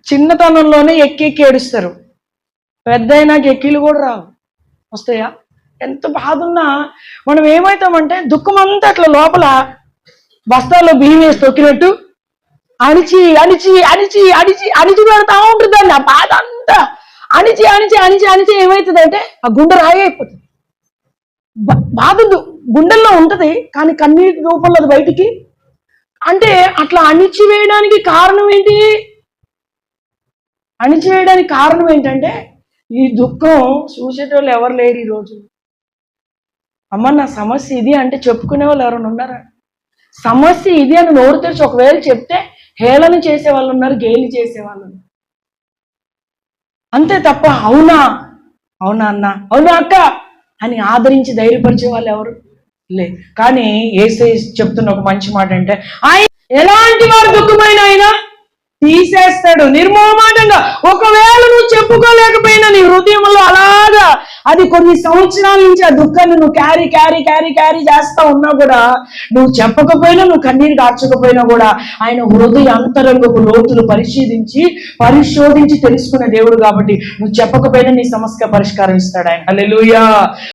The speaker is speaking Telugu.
చిన్నతనంలోనే ఎక్కి ఏడుస్తారు, పెద్ద అయినాక ఎక్కిలు కూడా రావు. వస్తాయా? ఎంత బాధ ఉన్నా మనం ఏమవుతామంటే దుఃఖం అంతా అట్లా లోపల బస్తాల్లో బియ్యం వేసి తొక్కినట్టు అణిచి అణిచి అణిచి అణిచి అణిచి పెడతా ఉంటుందండి. ఆ బాధ అంతా అణిచి అణిచి అణిచి అణిచి ఏమవుతుందంటే ఆ గుండె రాయి అయిపోతుంది. బాధ గుండెల్లో ఉంటది, కానీ కన్నీటి రూపంలో అది బయటికి. అంటే అట్లా అణిచివేయడానికి కారణం ఏంటి? అణిచివేయడానికి కారణం ఏంటంటే ఈ దుఃఖం చూసేటోళ్ళు ఎవరు లేరు ఈరోజు. అమ్మ నా సమస్య ఇది అంటే చెప్పుకునే వాళ్ళు ఎవరైనా ఉన్నారా? సమస్య ఇది అని నోరు తెరిచి ఒకవేళ చెప్తే హేళన చేసే వాళ్ళు ఉన్నారు, గేలి చేసేవాళ్ళు ఉన్నారు. అంతే తప్ప అవునా అవునా అన్న, అవునా అక్క అని ఆదరించి ధైర్యపరిచే వాళ్ళు ఎవరు లే. కానీ యేసయ్య చెప్తున్న ఒక మంచి మాట అంటే, ఆయన ఎలాంటి వారు దుఃఖమైన ఆయన తీసేస్తాడు నిర్మోహమాటంగా. ఒకవేళ నువ్వు చెప్పుకోలేకపోయినా నీ హృదయంలో అలాగా అది కొన్ని సంవత్సరాల నుంచి ఆ దుఃఖాన్ని నువ్వు క్యారీ క్యారీ క్యారీ క్యారీ చేస్తా ఉన్నా కూడా, నువ్వు చెప్పకపోయినా, నువ్వు కన్నీరు కార్చకపోయినా కూడా ఆయన హృదయ అంతరంగపు లోతులు పరిశోధించి తెలుసుకునే దేవుడు కాబట్టి నువ్వు చెప్పకపోయినా నీ సమస్య పరిష్కారం ఇస్తాడు ఆయన. హల్లెలూయా.